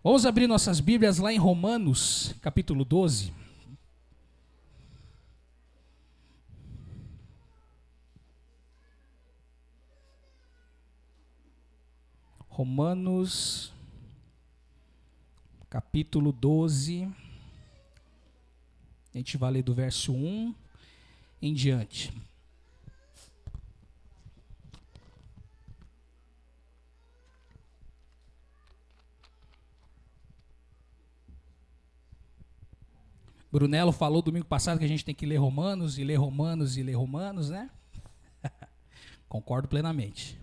Vamos abrir nossas Bíblias lá em Romanos, capítulo 12. Romanos, capítulo 12. A gente vai ler do verso 1 em diante. Brunello falou domingo passado que a gente tem que ler Romanos, e ler Romanos, e ler Romanos, né? Concordo plenamente.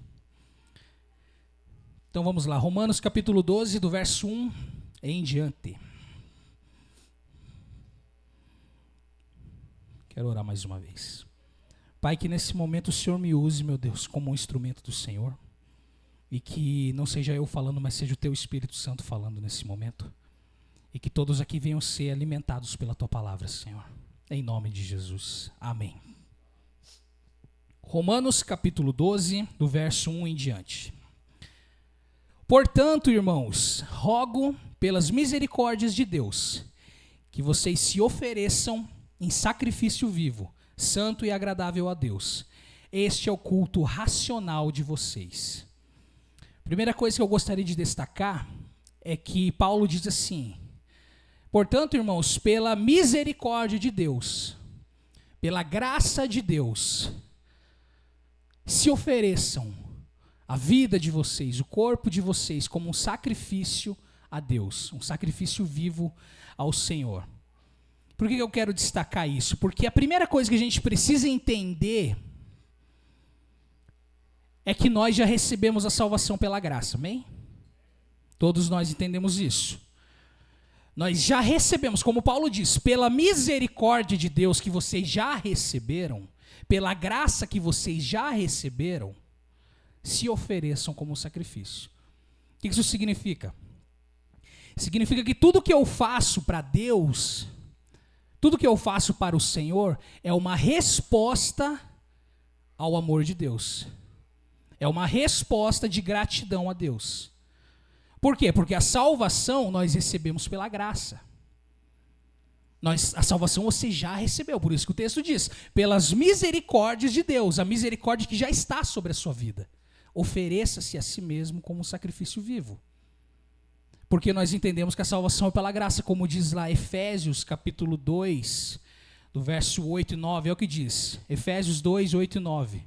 Então vamos lá, Romanos capítulo 12, do verso 1 em diante. Quero orar mais uma vez. Pai, que nesse momento o Senhor me use, meu Deus, como um instrumento do Senhor. E que não seja eu falando, mas seja o Teu Espírito Santo falando nesse momento. E que todos aqui venham ser alimentados pela Tua palavra, Senhor. Em nome de Jesus. Amém. Romanos capítulo 12, do verso 1 em diante. Portanto, irmãos, rogo pelas misericórdias de Deus, que vocês se ofereçam em sacrifício vivo, santo e agradável a Deus. Este é o culto racional de vocês. Primeira coisa que eu gostaria de destacar é que Paulo diz assim: portanto, irmãos, pela misericórdia de Deus, pela graça de Deus, se ofereçam a vida de vocês, o corpo de vocês, como um sacrifício a Deus, um sacrifício vivo ao Senhor. Por que eu quero destacar isso? Porque a primeira coisa que a gente precisa entender é que nós já recebemos a salvação pela graça, amém? Todos nós entendemos isso. Nós já recebemos, como Paulo diz, pela misericórdia de Deus que vocês já receberam, pela graça que vocês já receberam, se ofereçam como sacrifício. O que isso significa? Significa que tudo que eu faço para Deus, tudo que eu faço para o Senhor, é uma resposta ao amor de Deus. É uma resposta de gratidão a Deus. Por quê? Porque a salvação nós recebemos pela graça. A salvação você já recebeu, por isso que o texto diz, pelas misericórdias de Deus, a misericórdia que já está sobre a sua vida. Ofereça-se a si mesmo como um sacrifício vivo. Porque nós entendemos que a salvação é pela graça, como diz lá Efésios capítulo 2, do verso 8 e 9, é o que diz, Efésios 2, 8 e 9.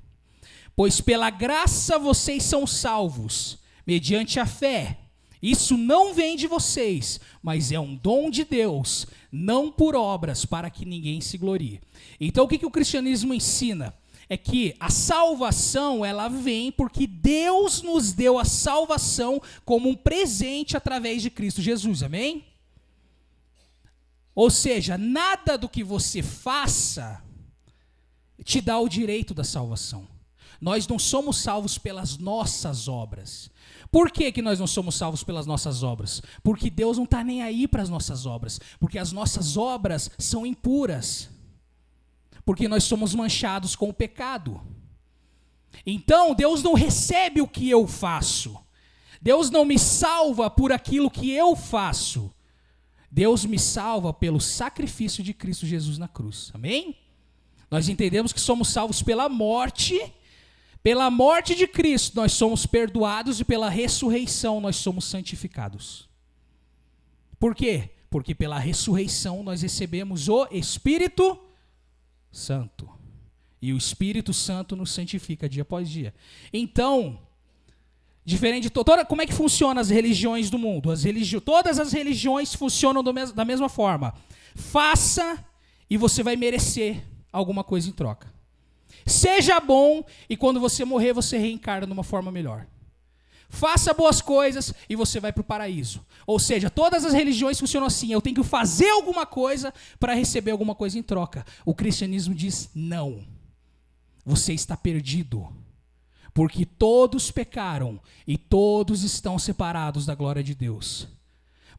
Pois pela graça vocês são salvos, mediante a fé. Isso não vem de vocês, mas é um dom de Deus, não por obras, para que ninguém se glorie. Então o que o cristianismo ensina? É que a salvação, ela vem porque Deus nos deu a salvação como um presente através de Cristo Jesus, amém? Ou seja, nada do que você faça te dá o direito da salvação. Nós não somos salvos pelas nossas obras. Por que nós não somos salvos pelas nossas obras? Porque Deus não está nem aí para as nossas obras. Porque as nossas obras são impuras. Porque nós somos manchados com o pecado. Então, Deus não recebe o que eu faço. Deus não me salva por aquilo que eu faço. Deus me salva pelo sacrifício de Cristo Jesus na cruz. Amém? Nós entendemos que somos salvos pela morte. Pela morte de Cristo nós somos perdoados e pela ressurreição nós somos santificados. Por quê? Porque pela ressurreição nós recebemos o Espírito Santo. E o Espírito Santo nos santifica dia após dia. Então, diferente de como é que funcionam as religiões do mundo? Todas as religiões funcionam da mesma forma. Faça e você vai merecer alguma coisa em troca. Seja bom e quando você morrer você reencarna numa forma melhor. Faça boas coisas e você vai para o paraíso. Ou seja, todas as religiões funcionam assim. Eu tenho que fazer alguma coisa para receber alguma coisa em troca. O cristianismo diz não. Você está perdido. Porque todos pecaram e todos estão separados da glória de Deus.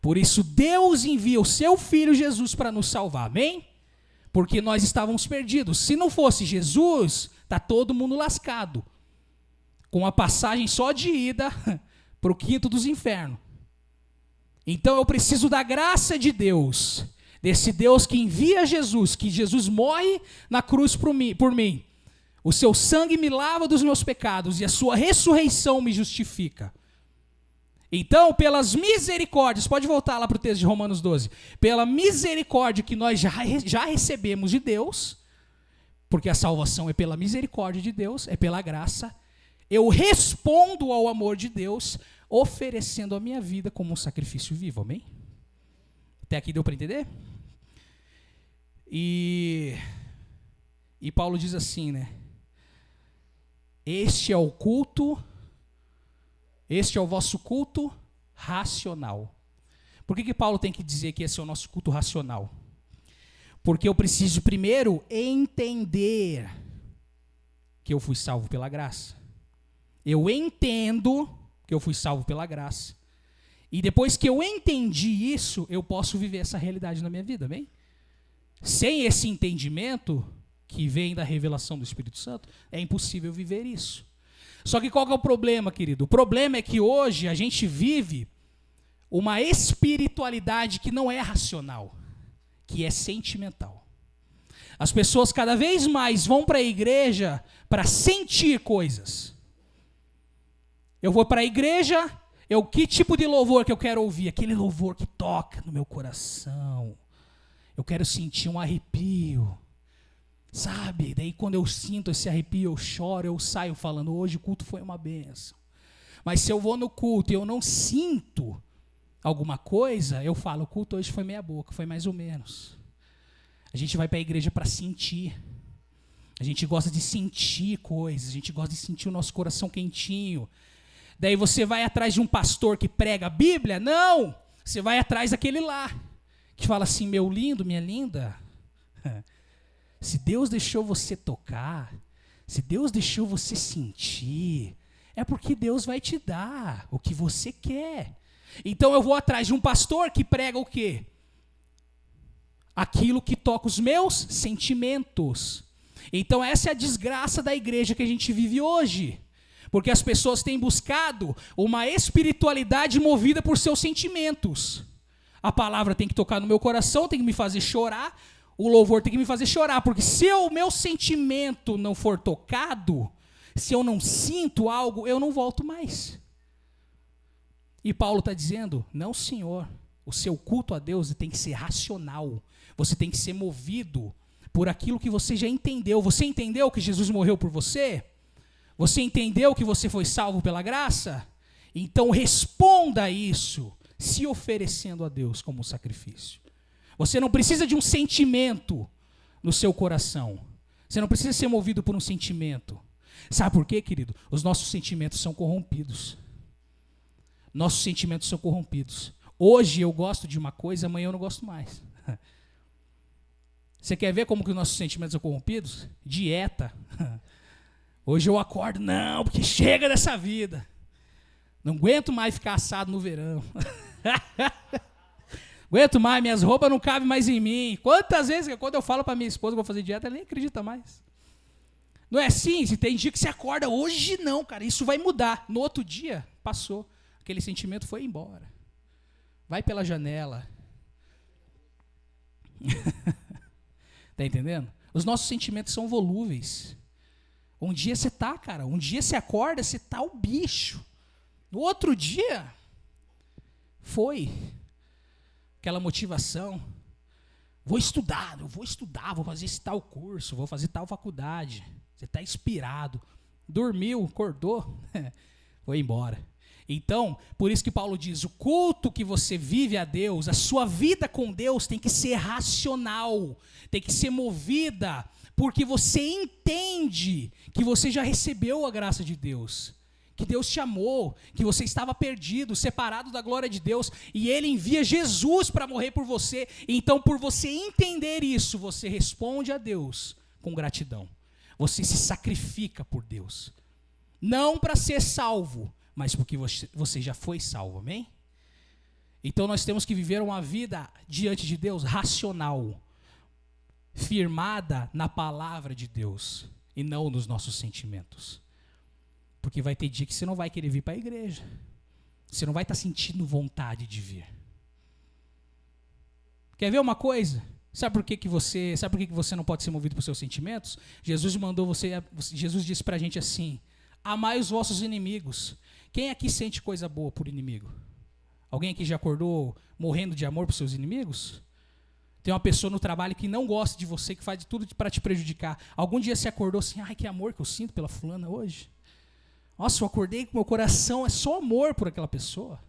Por isso Deus envia o seu Filho Jesus para nos salvar. Amém? Porque nós estávamos perdidos. Se não fosse Jesus, está todo mundo lascado. Com a passagem só de ida para o quinto dos infernos. Então eu preciso da graça de Deus, desse Deus que envia Jesus, que Jesus morre na cruz por mim. O seu sangue me lava dos meus pecados e a sua ressurreição me justifica. Então, pelas misericórdias, pode voltar lá para o texto de Romanos 12, pela misericórdia que nós já recebemos de Deus, porque a salvação é pela misericórdia de Deus, é pela graça, eu respondo ao amor de Deus, oferecendo a minha vida como um sacrifício vivo, amém? Até aqui deu para entender? E Paulo diz assim, né? Este é o vosso culto racional. Por que Paulo tem que dizer que esse é o nosso culto racional? Porque eu preciso primeiro entender que eu fui salvo pela graça. Eu entendo que eu fui salvo pela graça. E depois que eu entendi isso, eu posso viver essa realidade na minha vida, amém? Sem esse entendimento, que vem da revelação do Espírito Santo, é impossível viver isso. Só que qual que é o problema, querido? O problema é que hoje a gente vive uma espiritualidade que não é racional, que é sentimental. As pessoas cada vez mais vão para a igreja para sentir coisas. Eu vou para a igreja, que tipo de louvor que eu quero ouvir? Aquele louvor que toca no meu coração. Eu quero sentir um arrepio. Sabe? Daí quando eu sinto esse arrepio, eu choro, eu saio falando, hoje o culto foi uma bênção. Mas se eu vou no culto e eu não sinto alguma coisa, eu falo, o culto hoje foi meia boca, foi mais ou menos. A gente vai para a igreja para sentir. A gente gosta de sentir coisas, a gente gosta de sentir o nosso coração quentinho. Daí você vai atrás de um pastor que prega a Bíblia? Não! Você vai atrás daquele lá, que fala assim, meu lindo, minha linda, se Deus deixou você tocar, se Deus deixou você sentir, é porque Deus vai te dar o que você quer. Então eu vou atrás de um pastor que prega o quê? Aquilo que toca os meus sentimentos. Então essa é a desgraça da igreja que a gente vive hoje. Porque as pessoas têm buscado uma espiritualidade movida por seus sentimentos. A palavra tem que tocar no meu coração, tem que me fazer chorar. O louvor tem que me fazer chorar. Porque se o meu sentimento não for tocado, se eu não sinto algo, eu não volto mais. E Paulo está dizendo, não senhor, o seu culto a Deus tem que ser racional. Você tem que ser movido por aquilo que você já entendeu. Você entendeu que Jesus morreu por você? Você entendeu que você foi salvo pela graça? Então responda a isso, se oferecendo a Deus como um sacrifício. Você não precisa de um sentimento no seu coração. Você não precisa ser movido por um sentimento. Sabe por quê, querido? Os nossos sentimentos são corrompidos. Nossos sentimentos são corrompidos. Hoje eu gosto de uma coisa, amanhã eu não gosto mais. Você quer ver como que os nossos sentimentos são corrompidos? Dieta. Hoje eu acordo, não, porque chega dessa vida. Não aguento mais ficar assado no verão. Aguento mais, minhas roupas não cabem mais em mim. Quantas vezes, quando eu falo para minha esposa que vou fazer dieta, ela nem acredita mais. Não é assim? Se tem dia que você acorda, hoje não, cara, isso vai mudar. No outro dia, passou. Aquele sentimento foi embora. Vai pela janela. Tá entendendo? Os nossos sentimentos são volúveis. Um dia você tá, cara, um dia você acorda, você tá o bicho. No outro dia, foi aquela motivação. Vou estudar, vou fazer esse tal curso, vou fazer tal faculdade. Você tá inspirado. Dormiu, acordou, foi embora. Então, por isso que Paulo diz, o culto que você vive a Deus, a sua vida com Deus tem que ser racional, tem que ser movida, porque você entende que você já recebeu a graça de Deus, que Deus te amou, que você estava perdido, separado da glória de Deus, e Ele envia Jesus para morrer por você. Então, por você entender isso, você responde a Deus com gratidão. Você se sacrifica por Deus. Não para ser salvo, mas porque você já foi salvo, amém? Então nós temos que viver uma vida diante de Deus racional, firmada na palavra de Deus e não nos nossos sentimentos. Porque vai ter dia que você não vai querer vir para a igreja. Você não vai estar sentindo vontade de vir. Quer ver uma coisa? Sabe por que você não pode ser movido por seus sentimentos? Jesus disse pra gente assim: amai os vossos inimigos. Quem aqui sente coisa boa por inimigo? Alguém aqui já acordou morrendo de amor por seus inimigos? Tem uma pessoa no trabalho que não gosta de você, que faz de tudo para te prejudicar. Algum dia você acordou assim: ai, que amor que eu sinto pela fulana hoje. Nossa, eu acordei com meu coração, é só amor por aquela pessoa.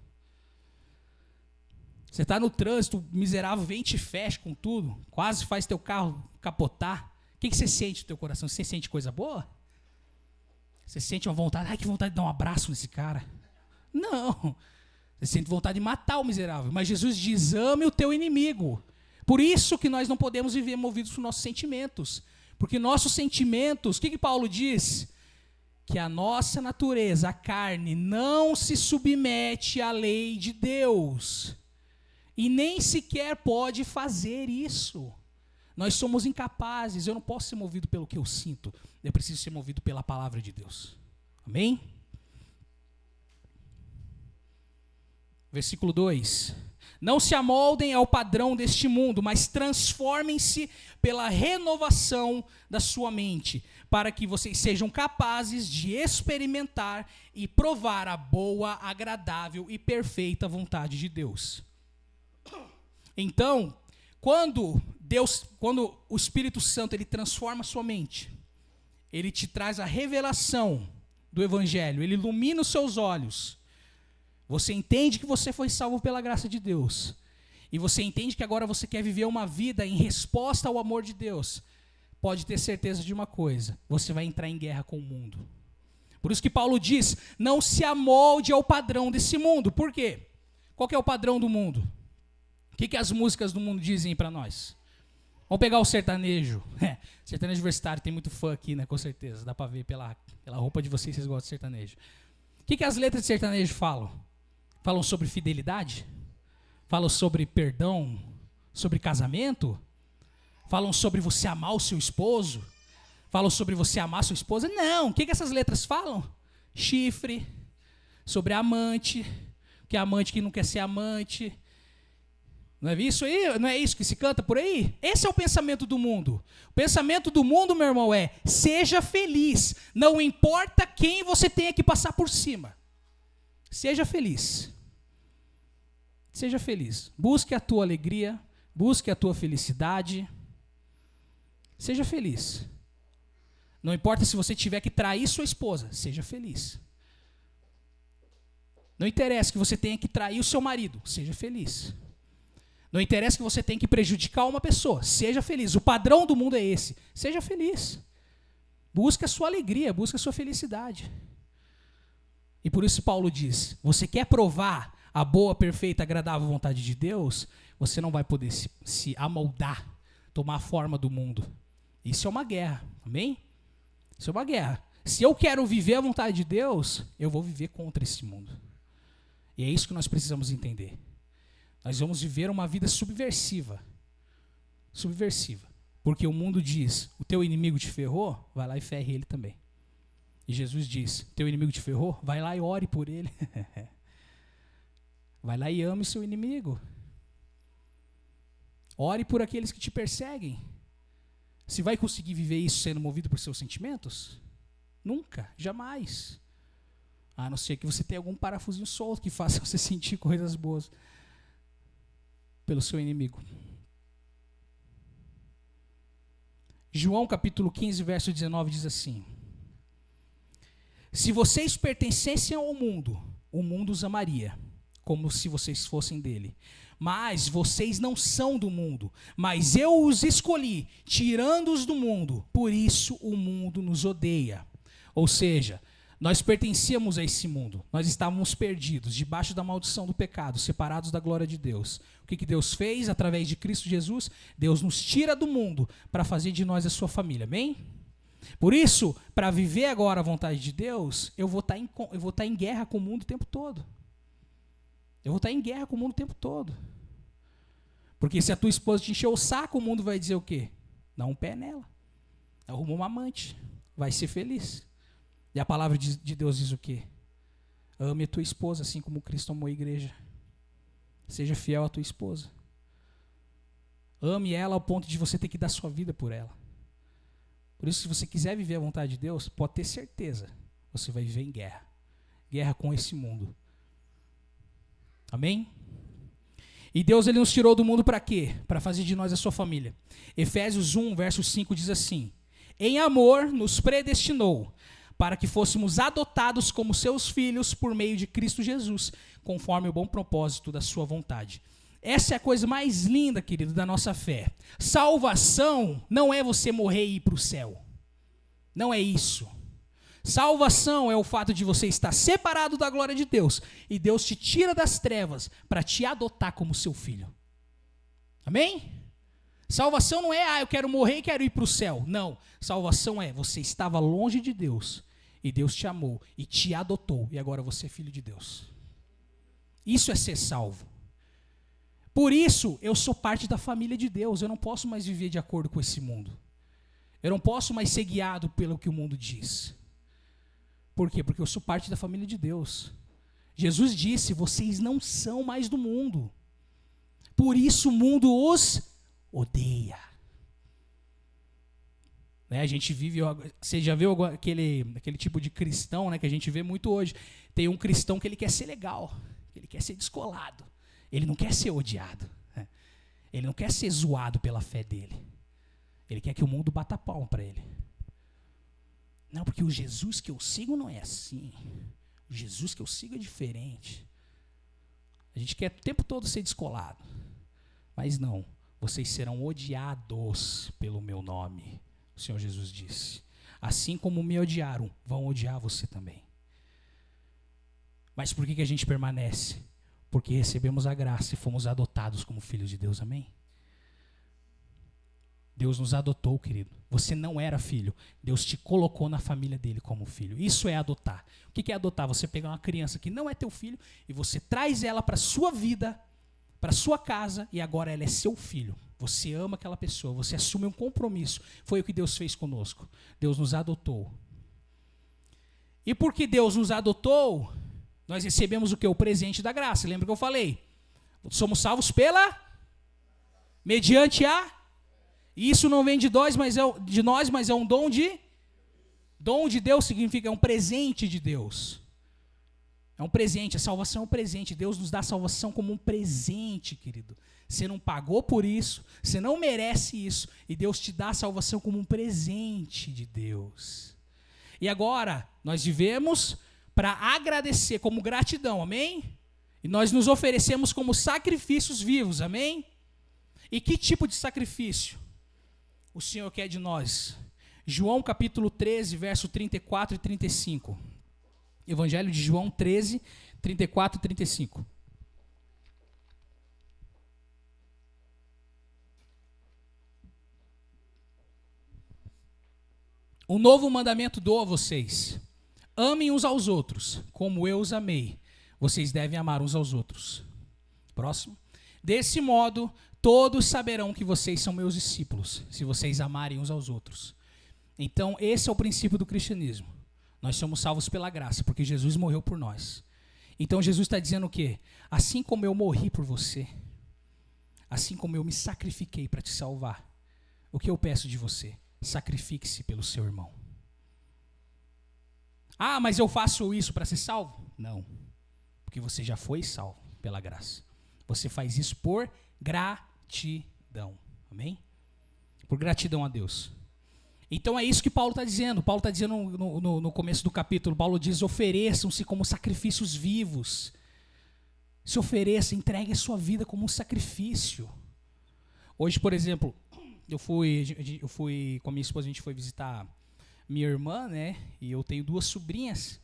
Você está no trânsito, miserável, vem e te fecha com tudo, quase faz teu carro capotar. O que você sente no teu coração? Você sente coisa boa? Você sente uma vontade, ai, que vontade de dar um abraço nesse cara. Não, você sente vontade de matar o miserável. Mas Jesus diz: ame o teu inimigo. Por isso que nós não podemos viver movidos por nossos sentimentos. Porque nossos sentimentos, o que Paulo diz? Que a nossa natureza, a carne, não se submete à lei de Deus. E nem sequer pode fazer isso. Nós somos incapazes. Eu não posso ser movido pelo que eu sinto. Eu preciso ser movido pela palavra de Deus. Amém? Versículo 2. Não se amoldem ao padrão deste mundo, mas transformem-se pela renovação da sua mente, para que vocês sejam capazes de experimentar e provar a boa, agradável e perfeita vontade de Deus. Então, quando o Espírito Santo ele transforma a sua mente, ele te traz a revelação do Evangelho, ele ilumina os seus olhos, você entende que você foi salvo pela graça de Deus, e você entende que agora você quer viver uma vida em resposta ao amor de Deus, pode ter certeza de uma coisa: você vai entrar em guerra com o mundo. Por isso que Paulo diz: não se amolde ao padrão desse mundo. Por quê? Qual que é o padrão do mundo? O que as músicas do mundo dizem para nós? Vamos pegar o sertanejo. Sertanejo universitário, tem muito fã aqui, né? Com certeza. Dá para ver pela roupa de vocês gostam de sertanejo. O que as letras de sertanejo falam? Falam sobre fidelidade? Falam sobre perdão? Sobre casamento? Falam sobre você amar o seu esposo? Falam sobre você amar a sua esposa? Não. O que essas letras falam? Chifre. Sobre amante. Que é amante que não quer ser amante. Não é isso aí? Não é isso que se canta por aí? Esse é o pensamento do mundo. O pensamento do mundo, meu irmão, é: seja feliz. Não importa quem você tenha que passar por cima. Seja feliz. Seja feliz. Busque a tua alegria. Busque a tua felicidade. Seja feliz. Não importa se você tiver que trair sua esposa. Seja feliz. Não interessa que você tenha que trair o seu marido. Seja feliz. Não interessa que você tenha que prejudicar uma pessoa. Seja feliz. O padrão do mundo é esse. Seja feliz. Busque a sua alegria, busque a sua felicidade. E por isso Paulo diz: você quer provar a boa, perfeita, agradável vontade de Deus? Você não vai poder se amoldar, tomar a forma do mundo. Isso é uma guerra. Amém? Isso é uma guerra. Se eu quero viver a vontade de Deus, eu vou viver contra esse mundo. E é isso que nós precisamos entender. Nós vamos viver uma vida subversiva. Subversiva. Porque o mundo diz: o teu inimigo te ferrou, vai lá e ferre ele também. E Jesus diz: teu inimigo te ferrou, vai lá e ore por ele. Vai lá e ame o seu inimigo. Ore por aqueles que te perseguem. Se vai conseguir viver isso sendo movido por seus sentimentos? Nunca, jamais. A não ser que você tenha algum parafusinho solto que faça você sentir coisas boas pelo seu inimigo. João capítulo 15, verso 19 diz assim: se vocês pertencessem ao mundo, o mundo os amaria, como se vocês fossem dele. Mas vocês não são do mundo, mas eu os escolhi, tirando-os do mundo, por isso o mundo nos odeia. Ou seja, nós pertencíamos a esse mundo, nós estávamos perdidos, debaixo da maldição do pecado, separados da glória de Deus. O que Deus fez através de Cristo Jesus? Deus nos tira do mundo para fazer de nós a sua família, amém? Por isso, para viver agora a vontade de Deus, eu vou estar em guerra com o mundo o tempo todo. Eu vou estar em guerra com o mundo o tempo todo. Porque se a tua esposa te encher o saco, o mundo vai dizer o quê? Dá um pé nela. Arruma uma amante. Vai ser feliz. E a palavra de Deus diz o quê? Ame a tua esposa, assim como Cristo amou a igreja. Seja fiel à tua esposa. Ame ela ao ponto de você ter que dar sua vida por ela. Por isso, se você quiser viver a vontade de Deus, pode ter certeza, você vai viver em guerra. Guerra com esse mundo. Amém? E Deus, ele nos tirou do mundo para quê? Para fazer de nós a sua família. Efésios 1, verso 5 diz assim: em amor nos predestinou, para que fôssemos adotados como seus filhos por meio de Cristo Jesus, conforme o bom propósito da sua vontade. Essa é a coisa mais linda, querido, da nossa fé. Salvação não é você morrer e ir para o céu. Não é isso. Salvação é o fato de você estar separado da glória de Deus e Deus te tira das trevas para te adotar como seu filho. Amém? Salvação não é, eu quero morrer e quero ir para o céu. Não. Salvação é, você estava longe de Deus e Deus te amou e te adotou e agora você é filho de Deus. Isso é ser salvo. Por isso, eu sou parte da família de Deus. Eu não posso mais viver de acordo com esse mundo. Eu não posso mais ser guiado pelo que o mundo diz. Por quê? Porque eu sou parte da família de Deus. Jesus disse, vocês não são mais do mundo. Por isso o mundo os odeia. Né? A gente vive, você já viu aquele tipo de cristão, né, que a gente vê muito hoje. Tem um cristão que ele quer ser legal, ele quer ser descolado. Ele não quer ser odiado. Né? Ele não quer ser zoado pela fé dele. Ele quer que o mundo bata palma para ele. Não, porque o Jesus que eu sigo não é assim. O Jesus que eu sigo é diferente. A gente quer o tempo todo ser descolado. Mas não, vocês serão odiados pelo meu nome, o Senhor Jesus disse. Assim como me odiaram, vão odiar você também. Mas por que a gente permanece? Porque recebemos a graça e fomos adotados como filhos de Deus, amém? Deus nos adotou, querido. Você não era filho. Deus te colocou na família dele como filho. Isso é adotar. O que é adotar? Você pegar uma criança que não é teu filho e você traz ela para a sua vida, para a sua casa, e agora ela é seu filho. Você ama aquela pessoa, você assume um compromisso. Foi o que Deus fez conosco. Deus nos adotou. E porque Deus nos adotou, nós recebemos o que? O presente da graça. Lembra que eu falei? Somos salvos mediante a... Isso não vem de nós, mas é um dom de... Dom de Deus significa, é um presente de Deus. É um presente, a salvação é um presente. Deus nos dá a salvação como um presente, querido. Você não pagou por isso, você não merece isso, e Deus te dá a salvação como um presente de Deus. E agora, nós vivemos para agradecer como gratidão, amém? E nós nos oferecemos como sacrifícios vivos, amém? E que tipo de sacrifício o Senhor quer de nós? João capítulo 13, verso 34 e 35. Evangelho de João 13, 34 e 35. Um novo mandamento dou a vocês. Amem uns aos outros, como eu os amei. Vocês devem amar uns aos outros. Próximo. Desse modo, todos saberão que vocês são meus discípulos, se vocês amarem uns aos outros. Então, esse é o princípio do cristianismo. Nós somos salvos pela graça, porque Jesus morreu por nós. Então, Jesus está dizendo o quê? Assim como eu morri por você, assim como eu me sacrifiquei para te salvar, o que eu peço de você? Sacrifique-se pelo seu irmão. Ah, mas eu faço isso para ser salvo? Não, porque você já foi salvo pela graça. Você faz isso por gratidão, amém? Por gratidão a Deus. Então é isso que Paulo está dizendo. Paulo está dizendo no começo do capítulo, Paulo diz, ofereçam-se como sacrifícios vivos. Se ofereça, entregue a sua vida como um sacrifício. Hoje, por exemplo, eu fui com a minha esposa, a gente foi visitar minha irmã, né? E eu tenho 2 sobrinhas.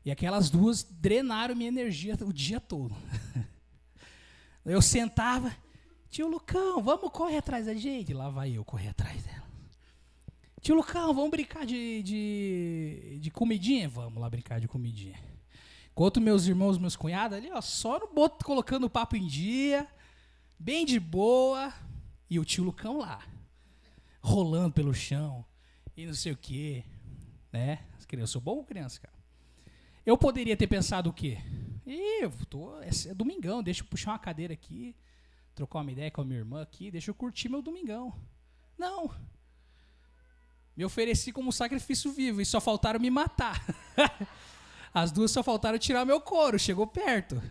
E aquelas 2 drenaram minha energia o dia todo. Eu sentava, tio Lucão, vamos correr atrás da gente. Lá vai eu correr atrás dela. Tio Lucão, vamos brincar de comidinha? Vamos lá brincar de comidinha. Enquanto meus irmãos, meus cunhados ali, ó, só no boto, colocando o papo em dia, bem de boa, e o tio Lucão lá, rolando pelo chão, e não sei o quê, né? Eu sou bom criança, cara. Eu poderia ter pensado o quê? É domingão, deixa eu puxar uma cadeira aqui, trocar uma ideia com a minha irmã aqui, deixa eu curtir meu domingão. Não. Me ofereci como sacrifício vivo e só faltaram me matar. As duas só faltaram tirar meu couro. Chegou perto.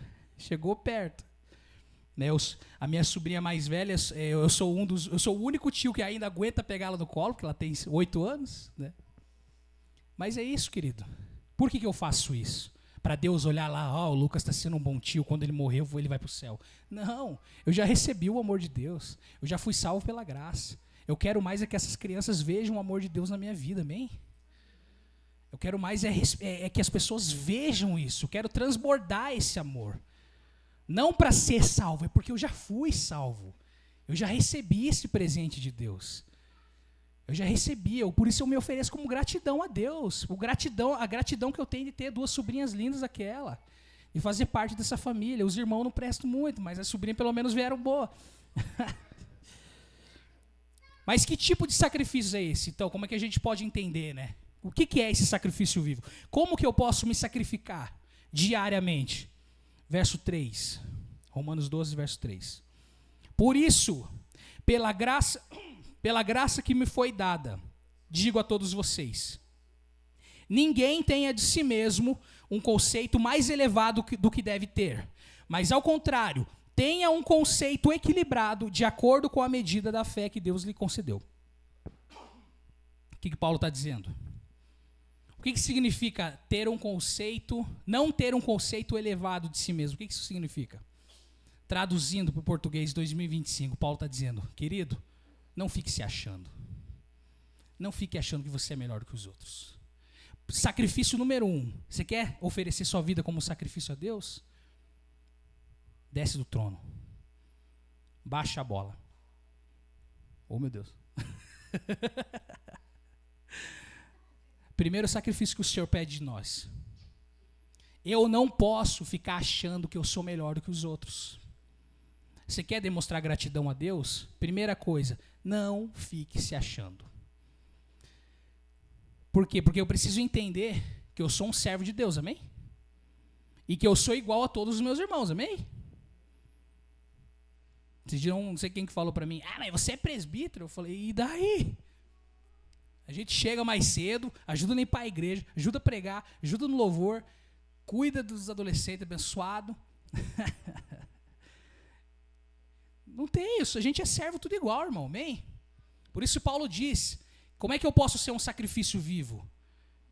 Né, a minha sobrinha mais velha, eu sou o único tio que ainda aguenta pegá-la no colo, porque ela tem 8 anos. Né? Mas é isso, querido. Por que eu faço isso? Para Deus olhar lá, o Lucas está sendo um bom tio, quando ele morrer ele vai para o céu. Não, eu já recebi o amor de Deus. Eu já fui salvo pela graça. Eu quero mais é que essas crianças vejam o amor de Deus na minha vida, amém? Eu quero mais é que as pessoas vejam isso. Eu quero transbordar esse amor. Não para ser salvo, é porque eu já fui salvo. Eu já recebi esse presente de Deus. Eu já recebi, por isso eu me ofereço como gratidão a Deus. A gratidão que eu tenho de ter 2 sobrinhas lindas daquela. E fazer parte dessa família. Os irmãos não prestam muito, mas as sobrinhas pelo menos vieram boa. Mas que tipo de sacrifício é esse? Então, como é que a gente pode entender, né? O que é esse sacrifício vivo? Como que eu posso me sacrificar diariamente? Verso 3. Romanos 12, verso 3. Por isso, pela graça que me foi dada, digo a todos vocês, ninguém tenha de si mesmo um conceito mais elevado do que deve ter, mas ao contrário, tenha um conceito equilibrado de acordo com a medida da fé que Deus lhe concedeu. O que Paulo está dizendo? O que significa ter um conceito, não ter um conceito elevado de si mesmo? O que isso significa? Traduzindo para o português 2025, Paulo está dizendo, querido, não fique se achando. Não fique achando que você é melhor que os outros. Sacrifício número 1. Você quer oferecer sua vida como sacrifício a Deus? Desce do trono. Baixa a bola. Oh, meu Deus. Primeiro sacrifício que o Senhor pede de nós. Eu não posso ficar achando que eu sou melhor do que os outros. Você quer demonstrar gratidão a Deus? Primeira coisa, não fique se achando. Por quê? Porque eu preciso entender que eu sou um servo de Deus, amém? E que eu sou igual a todos os meus irmãos, amém? Vocês não sei quem que falou para mim, mas você é presbítero? Eu falei, e daí? A gente chega mais cedo, ajuda a limpar a igreja, ajuda a pregar, ajuda no louvor, cuida dos adolescentes abençoados. Não tem isso, a gente é servo tudo igual, irmão, amém? Por isso Paulo diz, como é que eu posso ser um sacrifício vivo?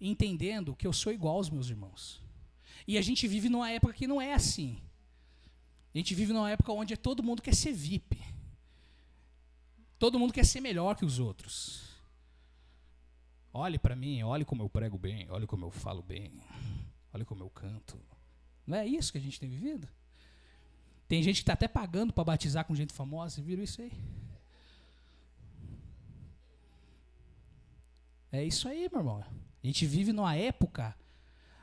Entendendo que eu sou igual aos meus irmãos. E a gente vive numa época que não é assim. A gente vive numa época onde todo mundo quer ser VIP. Todo mundo quer ser melhor que os outros. Olhe para mim, olhe como eu prego bem, olhe como eu falo bem, olhe como eu canto. Não é isso que a gente tem vivido? Tem gente que está até pagando para batizar com gente famosa, vocês viram isso aí? É isso aí, meu irmão. A gente vive numa época,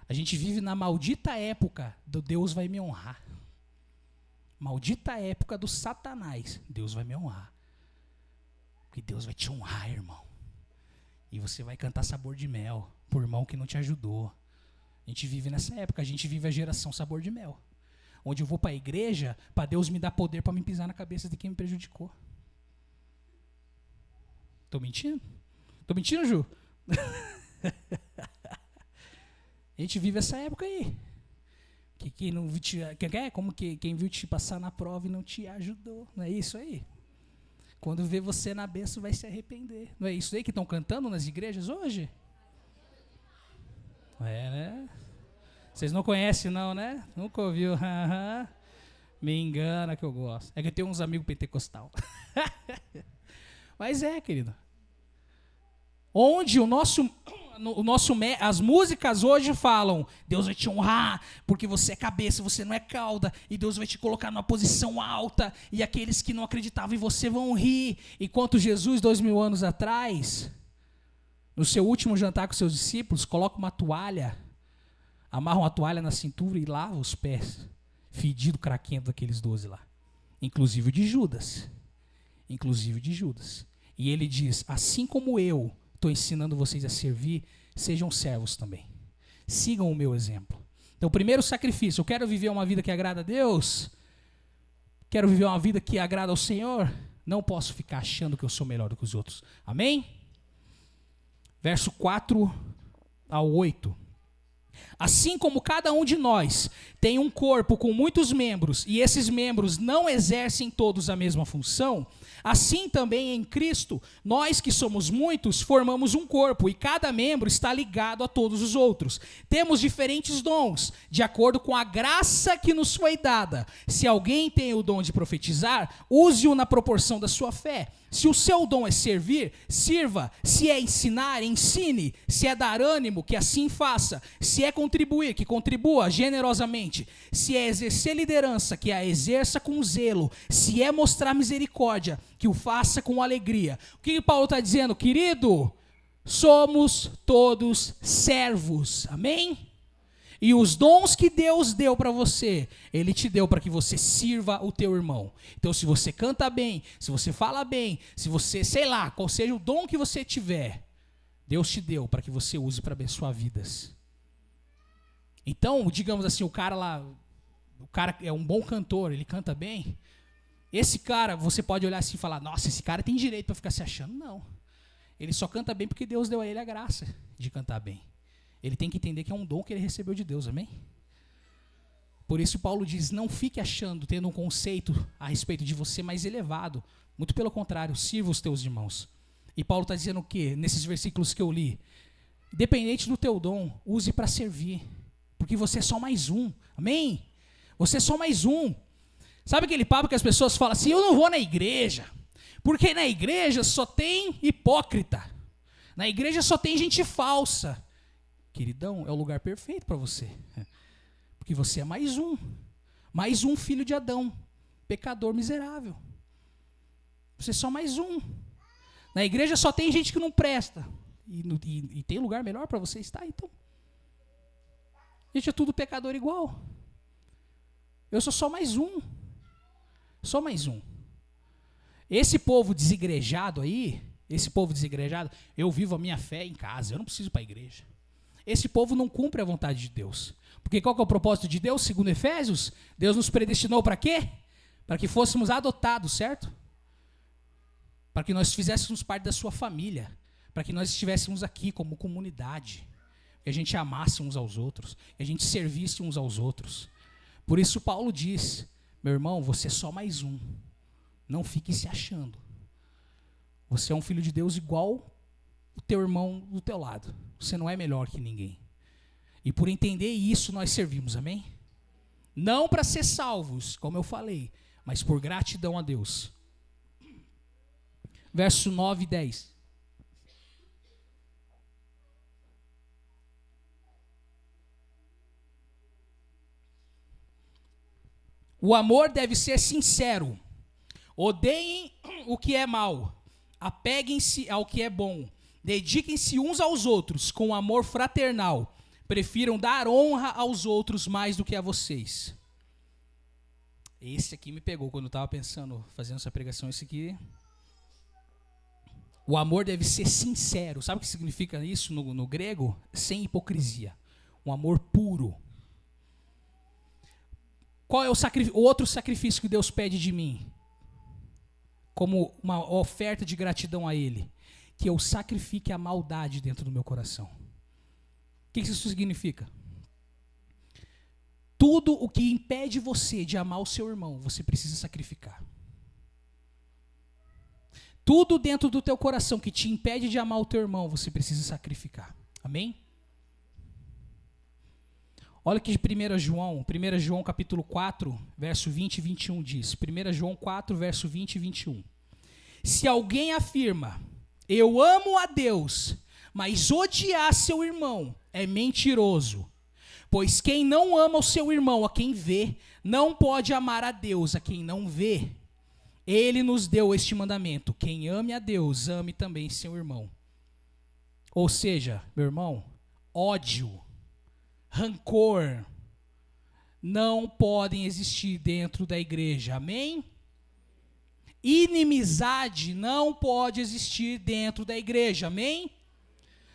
a gente vive na maldita época do Deus vai me honrar. Maldita época do Satanás, Deus vai me honrar. Porque Deus vai te honrar, irmão. E você vai cantar sabor de mel por irmão que não te ajudou. A gente vive nessa época, a gente vive a geração sabor de mel. Onde eu vou para a igreja, para Deus me dar poder para me pisar na cabeça de quem me prejudicou. Tô mentindo? Tô mentindo, Ju? A gente vive essa época aí. Que quem não te, como que quem viu te passar na prova e não te ajudou. Não é isso aí? Quando vê você na bênção vai se arrepender. Não é isso aí que estão cantando nas igrejas hoje? É, né? Vocês não conhecem não, né? Nunca ouviu. Me engana que eu gosto. É que eu tenho uns amigos pentecostal. Mas querido. Onde as músicas hoje falam, Deus vai te honrar, porque você é cabeça, você não é cauda, e Deus vai te colocar numa posição alta, e aqueles que não acreditavam em você vão rir. Enquanto Jesus, 2000 anos atrás, no seu último jantar com seus discípulos, coloca uma toalha, amarra uma toalha na cintura e lava os pés, fedido, craquento daqueles 12 lá. Inclusive o de Judas. E ele diz, assim como eu estou ensinando vocês a servir, sejam servos também. Sigam o meu exemplo. Então, o primeiro sacrifício, eu quero viver uma vida que agrada a Deus. Quero viver uma vida que agrada ao Senhor? Não posso ficar achando que eu sou melhor do que os outros. Amém? Verso 4 ao 8. Assim como cada um de nós tem um corpo com muitos membros, e esses membros não exercem todos a mesma função, assim também em Cristo, nós que somos muitos, formamos um corpo, e cada membro está ligado a todos os outros. Temos diferentes dons, de acordo com a graça que nos foi dada. Se alguém tem o dom de profetizar, use-o na proporção da sua fé. Se o seu dom é servir, sirva. Se é ensinar, ensine. Se é dar ânimo, que assim faça. Se é contribuir, que contribua generosamente. Se é exercer liderança, que a exerça com zelo. Se é mostrar misericórdia, que o faça com alegria. O que Paulo está dizendo, querido? Somos todos servos. Amém? E os dons que Deus deu para você, Ele te deu para que você sirva o teu irmão. Então, se você canta bem, se você fala bem, se você, sei lá, qual seja o dom que você tiver, Deus te deu para que você use para abençoar vidas. Então, digamos assim, o cara é um bom cantor, ele canta bem. Esse cara, você pode olhar assim e falar, nossa, esse cara tem direito para ficar se achando. Não. Ele só canta bem porque Deus deu a ele a graça de cantar bem. Ele tem que entender que é um dom que ele recebeu de Deus, amém? Por isso Paulo diz, não fique achando, tendo um conceito a respeito de você mais elevado. Muito pelo contrário, sirva os teus irmãos. E Paulo está dizendo o quê? Nesses versículos que eu li. Independente do teu dom, use para servir. Porque você é só mais um, amém? Você é só mais um. Sabe aquele papo que as pessoas falam assim, eu não vou na igreja, porque na igreja só tem hipócrita. Na igreja só tem gente falsa. Queridão, é o lugar perfeito para você. Porque você é mais um filho de Adão, pecador miserável. Você é só mais um. Na igreja só tem gente que não presta. E tem lugar melhor para você estar, então. Gente, é tudo pecador igual. Eu sou só mais um. Só mais um. Esse povo desigrejado aí, eu vivo a minha fé em casa, eu não preciso ir para a igreja. Esse povo não cumpre a vontade de Deus. Porque qual que é o propósito de Deus? Segundo Efésios, Deus nos predestinou para quê? Para que fôssemos adotados, certo? Para que nós fizéssemos parte da sua família. Para que nós estivéssemos aqui como comunidade. Que a gente amasse uns aos outros. Que a gente servisse uns aos outros. Por isso Paulo diz, meu irmão, você é só mais um. Não fique se achando. Você é um filho de Deus igual o teu irmão do teu lado. Você não é melhor que ninguém. E por entender isso nós servimos, amém? Não para ser salvos, como eu falei, mas por gratidão a Deus. Verso 9 e 10. O amor deve ser sincero. Odeiem o que é mal. Apeguem-se ao que é bom. Dediquem-se uns aos outros com amor fraternal. Prefiram dar honra aos outros mais do que a vocês. Esse aqui me pegou quando eu estava pensando, fazendo essa pregação. Esse aqui. O amor deve ser sincero. Sabe o que significa isso no grego? Sem hipocrisia. Um amor puro. Qual é o outro sacrifício que Deus pede de mim? Como uma oferta de gratidão a Ele. Que eu sacrifique a maldade dentro do meu coração. O que isso significa? Tudo o que impede você de amar o seu irmão, você precisa sacrificar. Tudo dentro do teu coração que te impede de amar o teu irmão, você precisa sacrificar. Amém? Olha que 1 João capítulo 4, verso 20 e 21 diz. 1 João 4, verso 20 e 21. Se alguém afirma, eu amo a Deus, mas odiar seu irmão é mentiroso. Pois quem não ama o seu irmão a quem vê, não pode amar a Deus a quem não vê. Ele nos deu este mandamento, quem ame a Deus, ame também seu irmão. Ou seja, meu irmão, ódio, rancor, não podem existir dentro da igreja, amém? Inimizade não pode existir dentro da igreja, amém?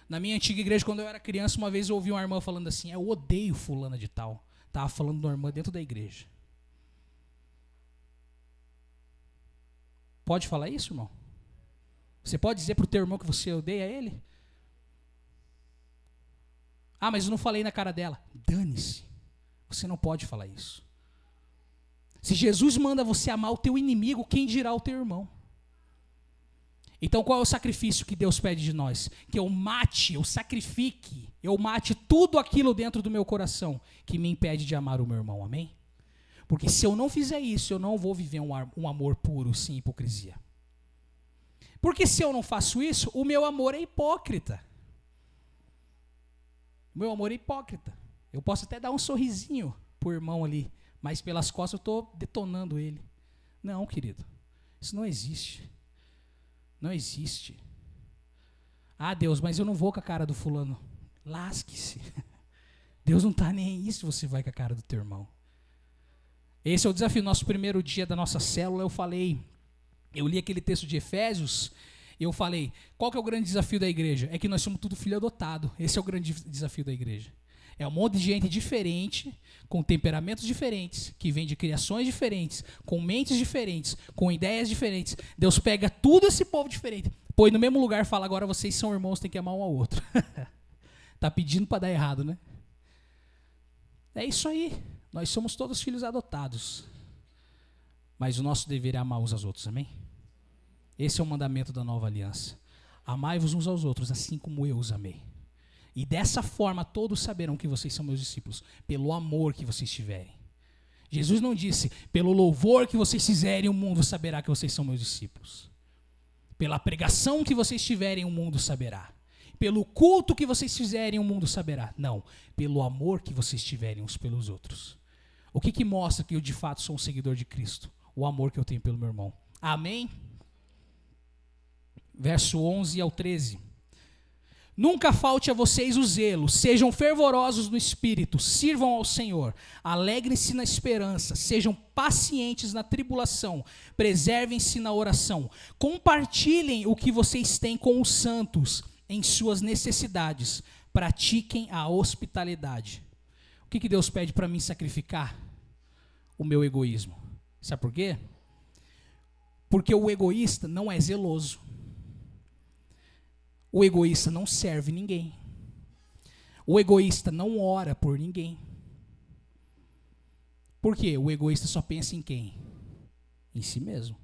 Na minha antiga igreja, quando eu era criança, uma vez eu ouvi uma irmã falando assim, eu odeio fulana de tal. Estava falando de uma irmã dentro da igreja. pode falar isso, irmão? Você pode dizer para o teu irmão que você odeia ele? Ah, mas eu não falei na cara dela. Dane-se. Você não pode falar isso. Se Jesus manda você amar o teu inimigo, quem dirá o teu irmão? Então qual é o sacrifício que Deus pede de nós? Que eu mate, eu sacrifique, eu mate tudo aquilo dentro do meu coração que me impede de amar o meu irmão, amém? Porque se eu não fizer isso, eu não vou viver um amor puro, sem hipocrisia. Porque se eu não faço isso, o meu amor é hipócrita. O meu amor é hipócrita. Eu posso até dar um sorrisinho pro irmão ali, mas pelas costas eu estou detonando ele. Não, querido, isso não existe. Não existe. Ah, Deus, mas eu não vou com a cara do fulano. Lasque-se. Deus não está nem aí se você vai com a cara do teu irmão. Esse é o desafio. Nosso primeiro dia da nossa célula, eu li aquele texto de Efésios, e eu falei, qual que é o grande desafio da igreja? É que nós somos tudo filho adotado. Esse é o grande desafio da igreja. É um monte de gente diferente, com temperamentos diferentes, que vem de criações diferentes, com mentes diferentes, com ideias diferentes. Deus pega tudo esse povo diferente, põe no mesmo lugar e fala, agora vocês são irmãos, tem que amar um ao outro. Tá pedindo para dar errado, né? É isso aí. Nós somos todos filhos adotados. Mas o nosso dever é amar uns aos outros, amém? Esse é o mandamento da nova aliança. Amai-vos uns aos outros, assim como eu os amei. E dessa forma todos saberão que vocês são meus discípulos, pelo amor que vocês tiverem. Jesus não disse, pelo louvor que vocês fizerem, o mundo saberá que vocês são meus discípulos. Pela pregação que vocês tiverem, o mundo saberá. Pelo culto que vocês fizerem, o mundo saberá. Não, pelo amor que vocês tiverem uns pelos outros. O que mostra que eu de fato sou um seguidor de Cristo? O amor que eu tenho pelo meu irmão. Amém? Verso 11 ao 13. Nunca falte a vocês o zelo, sejam fervorosos no espírito, sirvam ao Senhor, alegrem-se na esperança, sejam pacientes na tribulação, preservem-se na oração, compartilhem o que vocês têm com os santos em suas necessidades, pratiquem a hospitalidade. O que Deus pede para mim sacrificar? O meu egoísmo. Sabe por quê? Porque o egoísta não é zeloso. O egoísta não serve ninguém. O egoísta não ora por ninguém. Por quê? O egoísta só pensa em quem? Em si mesmo.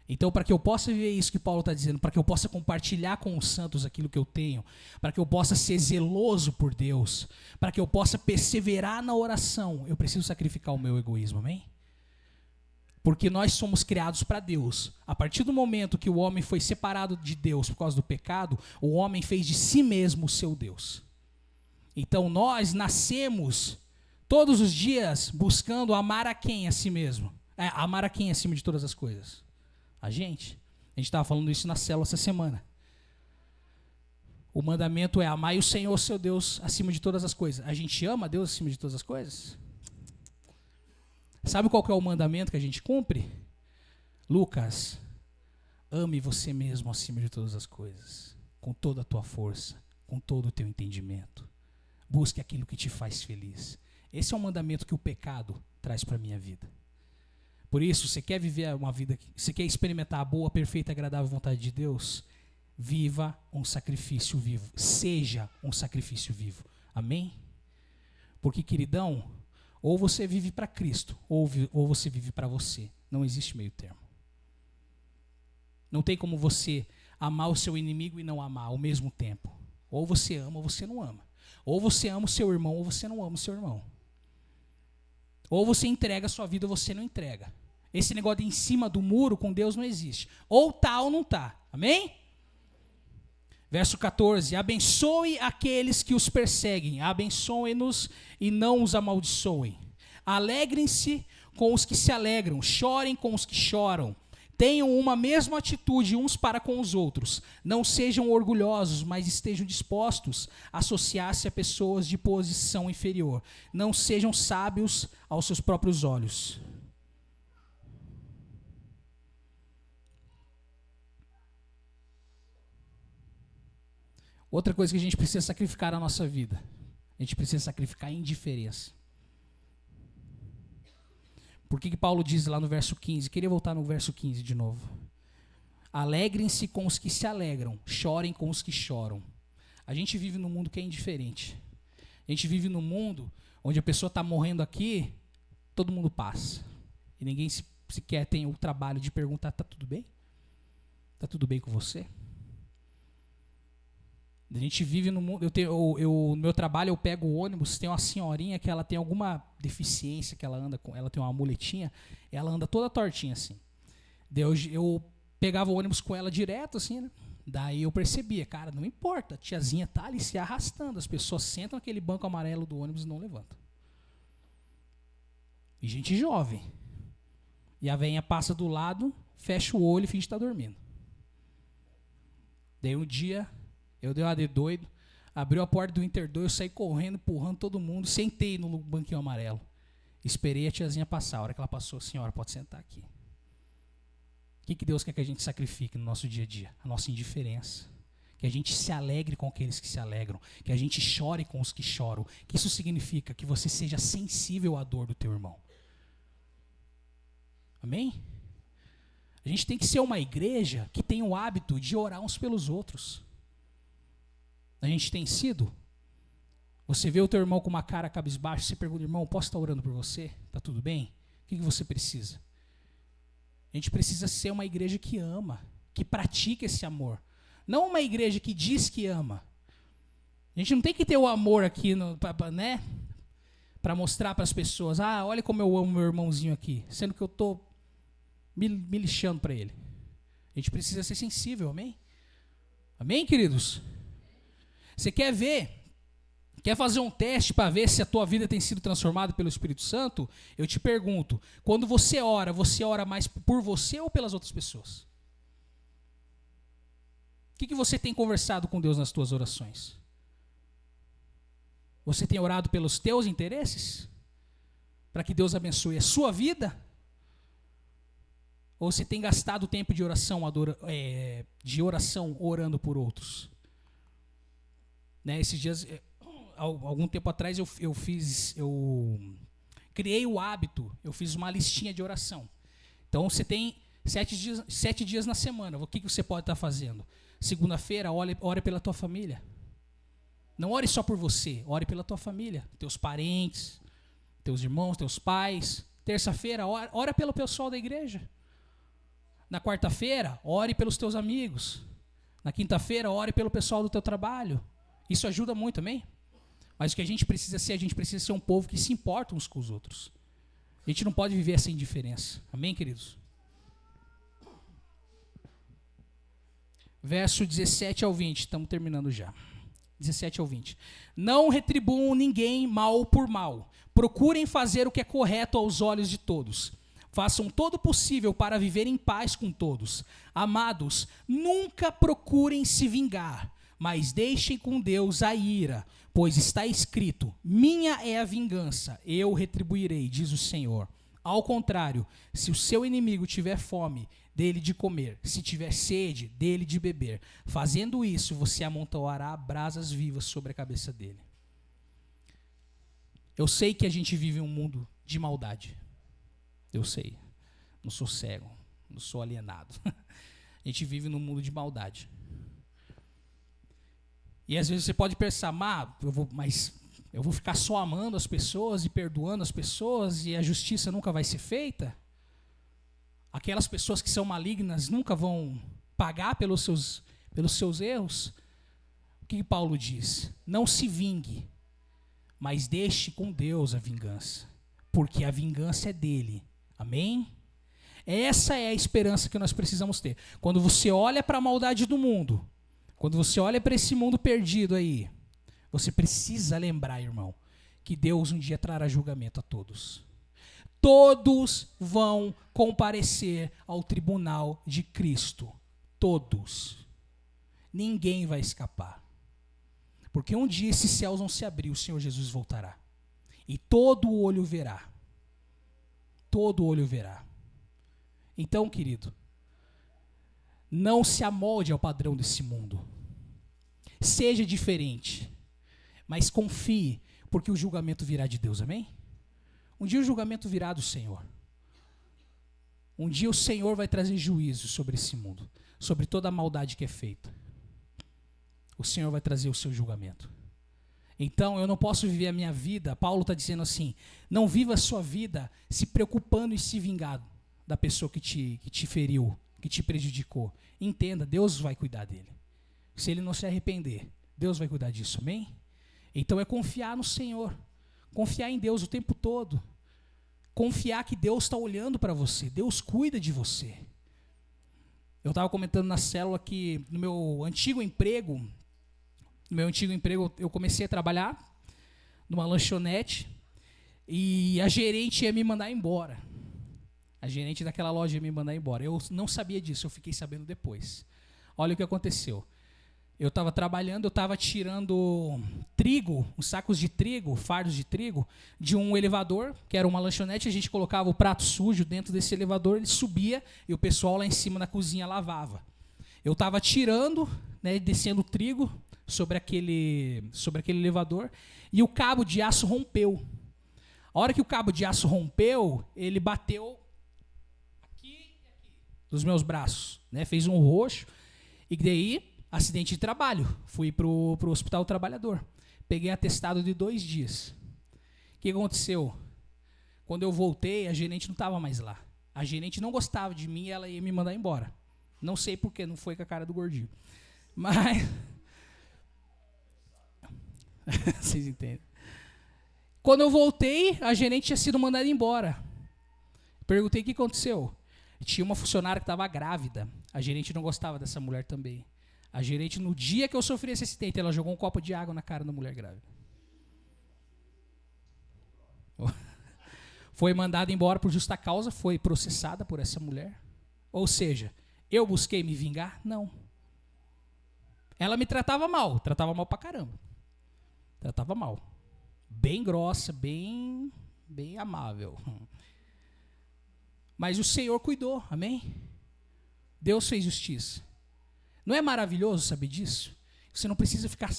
Então, para que eu possa viver isso que Paulo está dizendo, para que eu possa compartilhar com os santos aquilo que eu tenho, para que eu possa ser zeloso por Deus, para que eu possa perseverar na oração, eu preciso sacrificar o meu egoísmo, amém? Porque nós somos criados para Deus. A partir do momento que o homem foi separado de Deus por causa do pecado, o homem fez de si mesmo o seu Deus. Então nós nascemos todos os dias buscando amar a quem a si mesmo? Amar a quem acima de todas as coisas? A gente. A gente estava falando isso na célula essa semana. O mandamento é amar o Senhor, seu Deus, acima de todas as coisas. A gente ama a Deus acima de todas as coisas? Sabe qual que é o mandamento que a gente cumpre? Lucas, ame você mesmo acima de todas as coisas, com toda a tua força, com todo o teu entendimento. Busque aquilo que te faz feliz. Esse é um mandamento que o pecado traz para a minha vida. Por isso, você quer viver uma vida, você quer experimentar a boa, perfeita e agradável vontade de Deus? Viva um sacrifício vivo. Seja um sacrifício vivo. Amém? Porque, queridão, ou você vive para Cristo, ou você vive para você. Não existe meio termo. Não tem como você amar o seu inimigo e não amar ao mesmo tempo. Ou você ama ou você não ama. Ou você ama o seu irmão ou você não ama o seu irmão. Ou você entrega a sua vida ou você não entrega. Esse negócio de em cima do muro com Deus não existe. Ou tá ou não tá. Amém? Verso 14, abençoe aqueles que os perseguem, abençoe-nos e não os amaldiçoem. Alegrem-se com os que se alegram, chorem com os que choram. Tenham uma mesma atitude uns para com os outros. Não sejam orgulhosos, mas estejam dispostos a associar-se a pessoas de posição inferior. Não sejam sábios aos seus próprios olhos. Outra coisa que a gente precisa sacrificar na nossa vida. A gente precisa sacrificar a indiferença. Por que Paulo diz lá no verso 15? Queria voltar no verso 15 de novo. Alegrem-se com os que se alegram, chorem com os que choram. A gente vive num mundo que é indiferente. A gente vive num mundo onde a pessoa está morrendo aqui, todo mundo passa. E ninguém sequer tem o trabalho de perguntar, está tudo bem? Está tudo bem com você? A gente vive no mundo. No meu trabalho eu pego o ônibus, tem uma senhorinha que ela tem alguma deficiência, que ela anda com, ela tem uma muletinha, ela anda toda tortinha assim. Eu pegava o ônibus com ela direto assim, né? Daí eu percebia, cara, não importa, a tiazinha tá ali se arrastando, as pessoas sentam naquele banco amarelo do ônibus e não levantam. E gente jovem. E a velhinha passa do lado, fecha o olho e finge estar dormindo. Daí um dia eu dei uma de doido, abriu a porta do Interdor, eu saí correndo, empurrando todo mundo, sentei no banquinho amarelo. Esperei a tiazinha passar. A hora que ela passou, senhora, pode sentar aqui. O que Deus quer que a gente sacrifique no nosso dia a dia? A nossa indiferença. Que a gente se alegre com aqueles que se alegram. Que a gente chore com os que choram. Que isso significa que você seja sensível à dor do teu irmão. Amém? A gente tem que ser uma igreja que tem o hábito de orar uns pelos outros. A gente tem sido? Você vê o teu irmão com uma cara cabisbaixa, você pergunta, irmão, posso estar orando por você? Está tudo bem? O que você precisa? A gente precisa ser uma igreja que ama, que pratica esse amor. Não uma igreja que diz que ama. A gente não tem que ter o amor aqui, né? Para mostrar para as pessoas, olha como eu amo meu irmãozinho aqui, sendo que eu estou me lixando para ele. A gente precisa ser sensível, amém? Amém, queridos? Você quer ver? Quer fazer um teste para ver se a tua vida tem sido transformada pelo Espírito Santo? Eu te pergunto, quando você ora mais por você ou pelas outras pessoas? O que você tem conversado com Deus nas tuas orações? Você tem orado pelos teus interesses? Para que Deus abençoe a sua vida? Ou você tem gastado tempo de oração orando por outros? Né, esses dias... Algum tempo atrás eu criei o hábito, eu fiz uma listinha de oração. Então você tem 7 dias na semana. O que você pode estar fazendo? Segunda-feira, ore pela tua família. Não ore só por você, ore pela tua família, teus parentes, teus irmãos, teus pais. Terça-feira, ora pelo pessoal da igreja. Na quarta-feira, ore pelos teus amigos. Na quinta-feira, ore pelo pessoal do teu trabalho. Isso ajuda muito, amém? Mas o que a gente precisa ser um povo que se importa uns com os outros. A gente não pode viver essa indiferença. Amém, queridos? Verso 17 ao 20, estamos terminando já. 17 ao 20. Não retribuam ninguém mal por mal. Procurem fazer o que é correto aos olhos de todos. Façam todo o possível para viver em paz com todos. Amados, nunca procurem se vingar, mas deixem com Deus a ira, pois está escrito, minha é a vingança, eu retribuirei, diz o Senhor. Ao contrário, se o seu inimigo tiver fome, dele de comer, se tiver sede, dele de beber. Fazendo isso, você amontoará brasas vivas sobre a cabeça dele. Eu sei que a gente vive um mundo de maldade. Eu sei. Não sou cego, não sou alienado. A gente vive num mundo de maldade. E às vezes você pode pensar, mas eu vou ficar só amando as pessoas e perdoando as pessoas e a justiça nunca vai ser feita? Aquelas pessoas que são malignas nunca vão pagar pelos seus erros? O que Paulo diz? Não se vingue, mas deixe com Deus a vingança, porque a vingança é dele. Amém? Essa é a esperança que nós precisamos ter. Quando você olha para a maldade do mundo, quando você olha para esse mundo perdido aí, você precisa lembrar, irmão, que Deus um dia trará julgamento a todos. Todos vão comparecer ao tribunal de Cristo. Todos. Ninguém vai escapar. Porque um dia esses céus vão se abrir, o Senhor Jesus voltará. E todo olho verá. Todo olho verá. Então, querido, não se amolde ao padrão desse mundo. Seja diferente, mas confie, porque o julgamento virá de Deus, amém? Um dia o julgamento virá do Senhor. Um dia o Senhor vai trazer juízo sobre esse mundo, sobre toda a maldade que é feita. O Senhor vai trazer o seu julgamento. Então eu não posso viver a minha vida, Paulo está dizendo assim, não viva a sua vida se preocupando em se vingar da pessoa que te feriu, que te prejudicou. Entenda, Deus vai cuidar dele. Se ele não se arrepender, Deus vai cuidar disso, amém? Então é confiar no Senhor, confiar em Deus o tempo todo, confiar que Deus está olhando para você, Deus cuida de você. Eu estava comentando na célula que no meu antigo emprego eu comecei a trabalhar numa lanchonete e a gerente ia me mandar embora. A gerente daquela loja ia me mandar embora. Eu não sabia disso, eu fiquei sabendo depois. Olha o que aconteceu. Eu estava trabalhando, eu estava tirando trigo, uns sacos de trigo, fardos de trigo, de um elevador, que era uma lanchonete, a gente colocava o prato sujo dentro desse elevador, ele subia e o pessoal lá em cima na cozinha lavava. Eu estava tirando, né, descendo o trigo sobre aquele elevador e o cabo de aço rompeu. A hora que o cabo de aço rompeu, ele bateu aqui e aqui dos meus braços, né, fez um roxo e daí acidente de trabalho, fui pro hospital trabalhador, peguei atestado de 2 dias. O que aconteceu? Quando eu voltei, a gerente não estava mais lá. A gerente não gostava de mim e ela ia me mandar embora. Não sei porquê, não foi com a cara do gordinho. Mas vocês entendem. Quando eu voltei, a gerente tinha sido mandada embora. Perguntei o que aconteceu. Tinha uma funcionária que estava grávida. A gerente não gostava dessa mulher também. A gerente, no dia que eu sofri esse acidente, ela jogou um copo de água na cara da mulher grávida. Foi mandada embora por justa causa, foi processada por essa mulher. Ou seja, eu busquei me vingar? Não. Ela me tratava mal pra caramba. Tratava mal. Bem grossa, bem amável. Mas o Senhor cuidou, amém? Deus fez justiça. Não é maravilhoso saber disso? Você não precisa ficar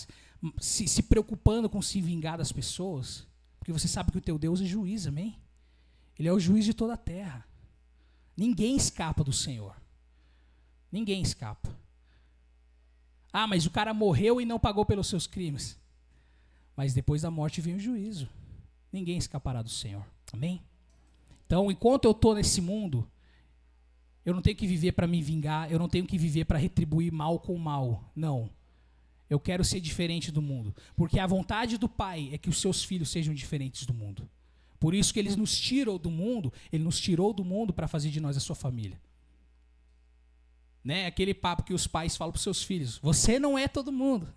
se preocupando com se vingar das pessoas, porque você sabe que o teu Deus é juiz, amém? Ele é o juiz de toda a terra. Ninguém escapa do Senhor. Ninguém escapa. Ah, mas o cara morreu e não pagou pelos seus crimes. Mas depois da morte vem o juízo. Ninguém escapará do Senhor, amém? Então, enquanto eu estou nesse mundo, eu não tenho que viver para me vingar, eu não tenho que viver para retribuir mal com mal. Não. Eu quero ser diferente do mundo. Porque a vontade do Pai é que os seus filhos sejam diferentes do mundo. Por isso que Ele nos tirou do mundo, Ele nos tirou do mundo para fazer de nós a sua família. Né? Aquele papo que os pais falam para os seus filhos. Você não é todo mundo.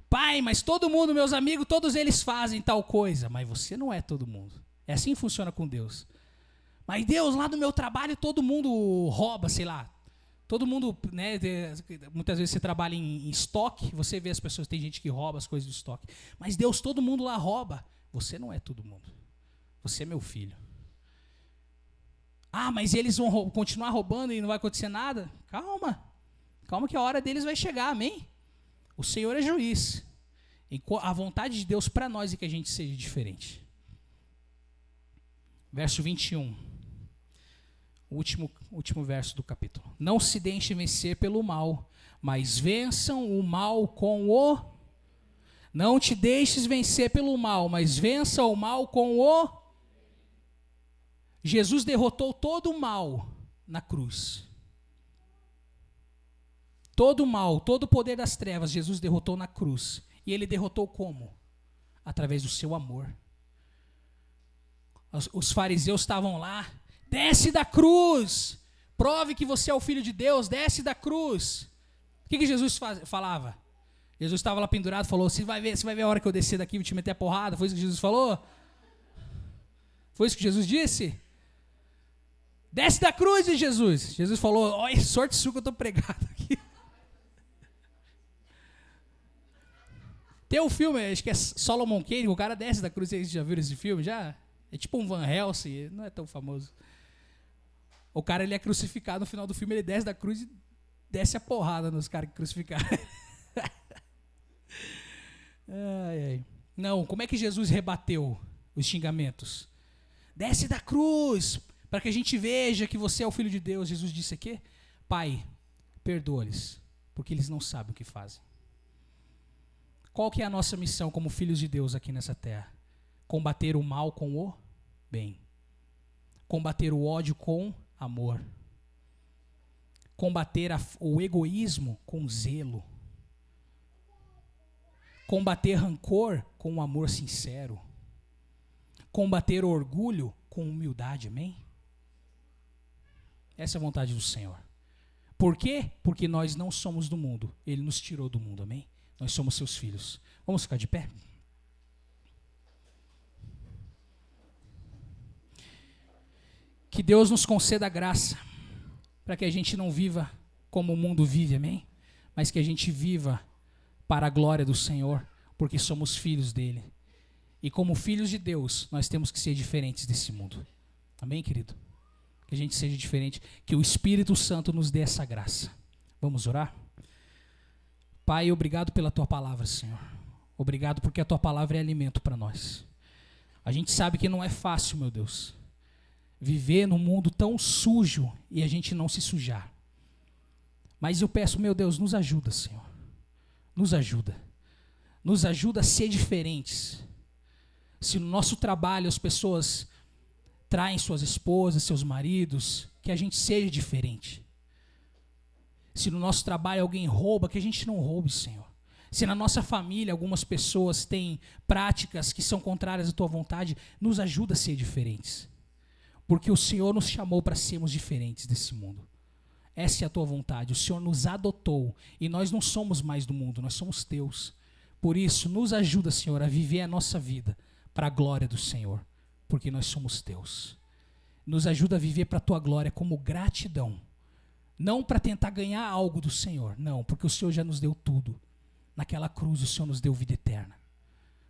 Pai, mas todo mundo, meus amigos, todos eles fazem tal coisa. Mas você não é todo mundo. É assim que funciona com Deus. Mas Deus, lá no meu trabalho, todo mundo rouba, sei lá. Todo mundo, né, muitas vezes você trabalha em estoque, você vê as pessoas, tem gente que rouba as coisas do estoque. Mas Deus, todo mundo lá rouba. Você não é todo mundo. Você é meu filho. Ah, mas eles vão continuar roubando e não vai acontecer nada? Calma. Calma que a hora deles vai chegar, amém? O Senhor é juiz. A vontade de Deus para nós é que a gente seja diferente. Verso 21. O último verso do capítulo. Não se deixem vencer pelo mal, mas vençam o mal com o... Não te deixes vencer pelo mal, mas vença o mal com o... Jesus derrotou todo o mal na cruz. Todo o mal, todo o poder das trevas, Jesus derrotou na cruz. E Ele derrotou como? Através do seu amor. Os fariseus estavam lá. Desce da cruz. Prove que você é o Filho de Deus. Desce da cruz. O que Jesus falava? Jesus estava lá pendurado e falou, você vai ver a hora que eu descer daqui e te meter a porrada. Foi isso que Jesus falou? Foi isso que Jesus disse? Desce da cruz, Jesus. Jesus falou, olha, sorte sua que eu estou pregado aqui. Tem um filme, acho que é Solomon Kane, o cara desce da cruz. Vocês já viram esse filme? Já? É tipo um Van Helsing, não é tão famoso. O cara, ele é crucificado no final do filme, ele desce da cruz e desce a porrada nos caras que crucificaram. Ai, ai. Não, como é que Jesus rebateu os xingamentos? Desce da cruz, para que a gente veja que você é o Filho de Deus. Jesus disse aqui: Pai, perdoa-lhes, porque eles não sabem o que fazem. Qual que é a nossa missão como filhos de Deus aqui nessa terra? Combater o mal com o bem. Combater o ódio com amor. Combater o egoísmo com zelo. Combater rancor com um amor sincero. Combater o orgulho com humildade, amém? Essa é a vontade do Senhor. Por quê? Porque nós não somos do mundo. Ele nos tirou do mundo, amém? Nós somos seus filhos. Vamos ficar de pé? Que Deus nos conceda a graça para que a gente não viva como o mundo vive, amém? Mas que a gente viva para a glória do Senhor, porque somos filhos dele. E como filhos de Deus, nós temos que ser diferentes desse mundo. Amém, querido? Que a gente seja diferente, que o Espírito Santo nos dê essa graça. Vamos orar? Pai, obrigado pela tua palavra, Senhor. Obrigado porque a tua palavra é alimento para nós. A gente sabe que não é fácil, meu Deus, viver num mundo tão sujo e a gente não se sujar. Mas eu peço, meu Deus, nos ajuda, Senhor. Nos ajuda. Nos ajuda a ser diferentes. Se no nosso trabalho as pessoas traem suas esposas, seus maridos, que a gente seja diferente. Se no nosso trabalho alguém rouba, que a gente não roube, Senhor. Se na nossa família algumas pessoas têm práticas que são contrárias à tua vontade, nos ajuda a ser diferentes. Porque o Senhor nos chamou para sermos diferentes desse mundo. Essa é a tua vontade. O Senhor nos adotou e nós não somos mais do mundo, nós somos teus. Por isso, nos ajuda, Senhor, a viver a nossa vida para a glória do Senhor, porque nós somos teus. Nos ajuda a viver para a tua glória como gratidão. Não para tentar ganhar algo do Senhor, não, porque o Senhor já nos deu tudo. Naquela cruz o Senhor nos deu vida eterna.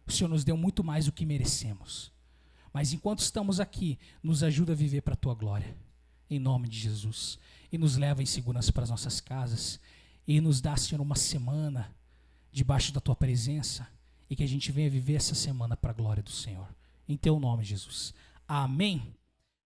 O Senhor nos deu muito mais do que merecemos. Mas enquanto estamos aqui, nos ajuda a viver para a tua glória. Em nome de Jesus. E nos leva em segurança para as nossas casas. E nos dá, Senhor, uma semana debaixo da tua presença. E que a gente venha viver essa semana para a glória do Senhor. Em teu nome, Jesus. Amém.